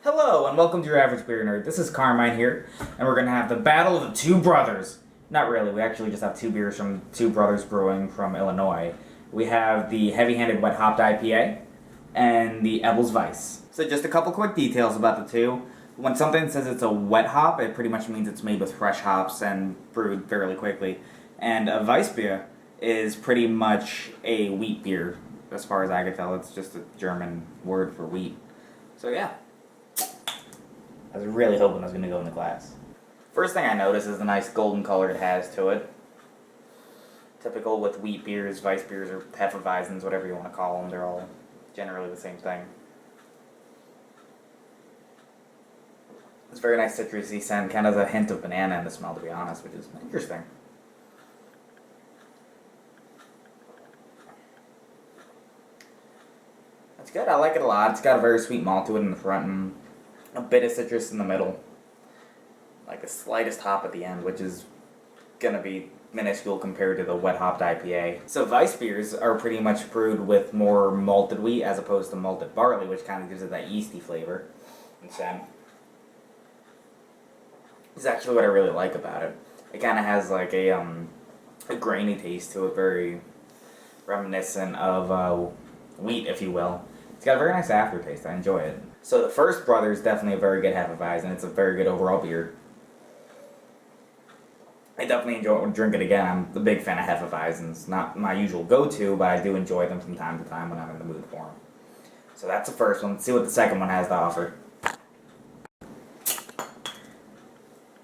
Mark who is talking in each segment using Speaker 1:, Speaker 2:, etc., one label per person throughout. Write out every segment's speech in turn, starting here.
Speaker 1: Hello, and welcome to your average beer nerd. This is Carmine here, and we're going to have the Battle of the Two Brothers. Not really, we actually just have two beers from Two Brothers Brewing from Illinois. We have the heavy-handed wet hopped I.P.A. and the Weiss. So just a couple quick details about the two. When something says it's a wet hop, it pretty much means it's made with fresh hops and brewed fairly quickly. And a Weiss Beer is pretty much a wheat beer, as far as I can tell. It's just a German word for wheat. So yeah. I was really hoping I was going to go in the glass. First thing I notice is the nice golden color it has to it. Typical with wheat beers, Weiss beers, or Hefeweizens, whatever you want to call them. They're all generally the same thing. It's very nice citrusy scent, kind of a hint of banana in the smell, to be honest, which is interesting. It's good, I like it a lot. It's got a very sweet malt to it in the front and a bit of citrus in the middle. Like the slightest hop at the end, which is gonna be minuscule compared to the wet hopped IPA. So Weiss beers are pretty much brewed with more malted wheat as opposed to malted barley, which kind of gives it that yeasty flavor and scent. It's actually what I really like about it. It kind of has like a grainy taste to it, very reminiscent of wheat, if you will. It's got a very nice aftertaste. I enjoy it. So the first brother is definitely a very good Hefeweizen, and it's a very good overall beer. I definitely enjoy drink it again. I'm a big fan of Hefeweizens. Not my usual go-to, but I do enjoy them from time to time when I'm in the mood for them. So that's the first one. Let's see what the second one has to offer.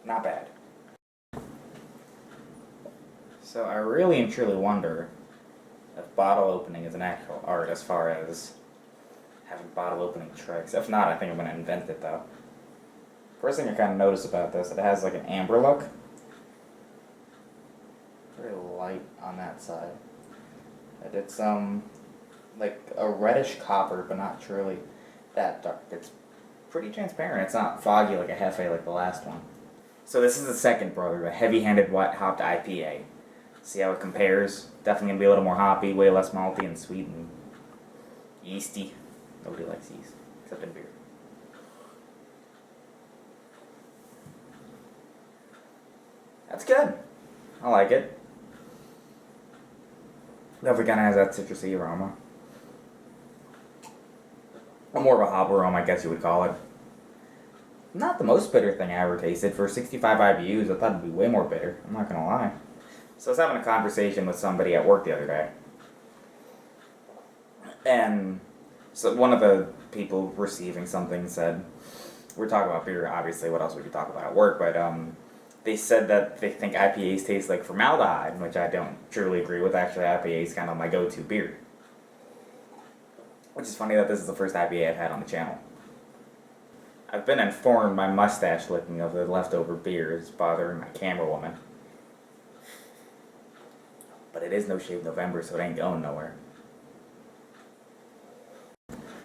Speaker 1: Not bad. So I really and truly wonder if bottle opening is an actual art as far as having bottle opening tricks. If not, I think I'm going to invent it though. First thing I kind of notice about this, it has like an amber look. Very light on that side. And it's like a reddish copper, but not truly that dark. It's pretty transparent. It's not foggy like a Hefe like the last one. So this is the second brother, the heavy-handed wet hopped IPA. See how it compares? Definitely going to be a little more hoppy, way less malty and sweet and yeasty. Nobody likes yeast, except in beer. That's good. I like it. Definitely kind of has that citrusy aroma. Or more of a hop aroma, I guess you would call it. Not the most bitter thing I ever tasted. For 65 IBUs, I thought it'd be way more bitter. I'm not gonna lie. So I was having a conversation with somebody at work the other day. And so one of the people receiving something said, we're talking about beer, obviously, what else would you talk about at work, but they said that they think IPAs taste like formaldehyde, which I don't truly agree with. Actually, IPA is kind of my go-to beer. Which is funny that this is the first IPA I've had on the channel. I've been informed my mustache licking of the leftover beer is bothering my camera woman. But it is No Shave November, so it ain't going nowhere.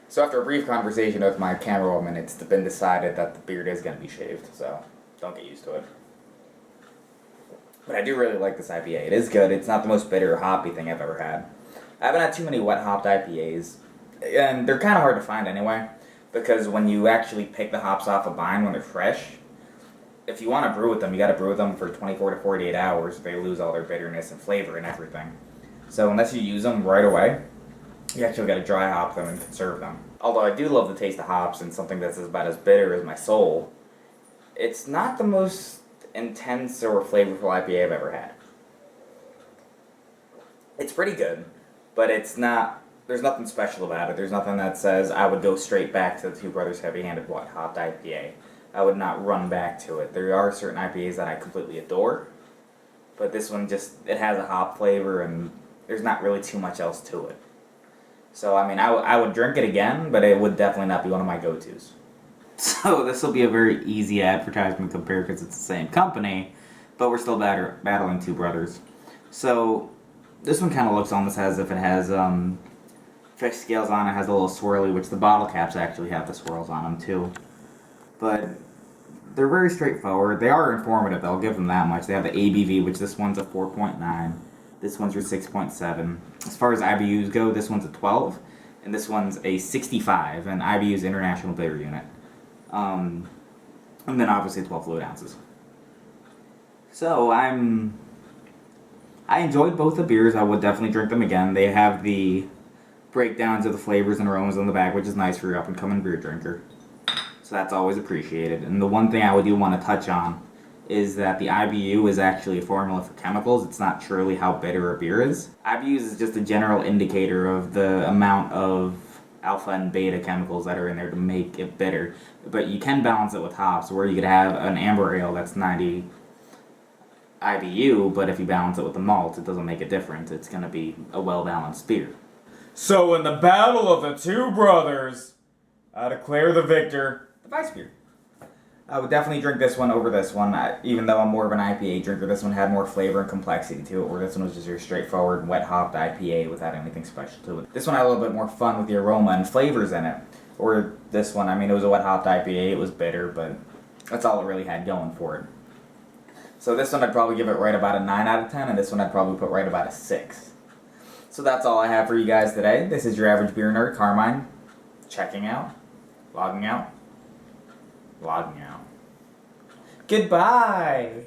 Speaker 1: So after a brief conversation with my camera woman, it's been decided that the beard is going to be shaved, so don't get used to it. But I do really like this IPA. It is good. It's not the most bitter or hoppy thing I've ever had. I haven't had too many wet hopped IPAs, and they're kind of hard to find anyway, because when you actually pick the hops off a vine when they're fresh, if you want to brew with them, you got to brew with them for 24 to 48 hours. They lose all their bitterness and flavor and everything. So unless you use them right away, you actually got to dry hop them and conserve them. Although I do love the taste of hops and something that's about as bitter as my soul, it's not the most intense or flavorful IPA I've ever had. It's pretty good, but it's not. There's nothing special about it. There's nothing that says I would go straight back to the Two Brothers heavy-handed wet hopped IPA. I would not run back to it. There are certain IPAs that I completely adore, but this one just, it has a hop flavor and there's not really too much else to it. So, I mean, I would drink it again, but it would definitely not be one of my go-tos. So, this will be a very easy advertisement compared because it's the same company, but we're still battling Two Brothers. So, this one kind of looks almost as if it has fish scales on it, has a little swirly, which the bottle caps actually have the swirls on them too. But they're very straightforward. They are informative, though. I'll give them that much. They have the ABV, which this one's a 4.9. This one's your 6.7. As far as IBUs go, this one's a 12, and this one's a 65, and IBU's International Bitter Unit. And then obviously 12 fluid ounces. So I enjoyed both the beers. I would definitely drink them again. They have the breakdowns of the flavors and aromas on the back, which is nice for your up and coming beer drinker. So that's always appreciated. And the one thing I do want to touch on is that the IBU is actually a formula for chemicals. It's not truly how bitter a beer is. IBUs is just a general indicator of the amount of alpha and beta chemicals that are in there to make it bitter. But you can balance it with hops, where you could have an amber ale that's 90 IBU, but if you balance it with the malt, it doesn't make a difference. It's going to be a well-balanced beer. So in the battle of the two brothers, I declare the victor, the Weiss Beer. I would definitely drink this one over this one, even though I'm more of an IPA drinker. This one had more flavor and complexity to it, where this one was just your straightforward wet hopped IPA without anything special to it. This one had a little bit more fun with the aroma and flavors in it. Or this one, I mean, it was a wet hopped IPA, it was bitter, but that's all it really had going for it. So this one I'd probably give it right about a 9 out of 10, and this one I'd probably put right about a 6. So that's all I have for you guys today. This is your average beer nerd, Carmine, checking out, logging out. Goodbye!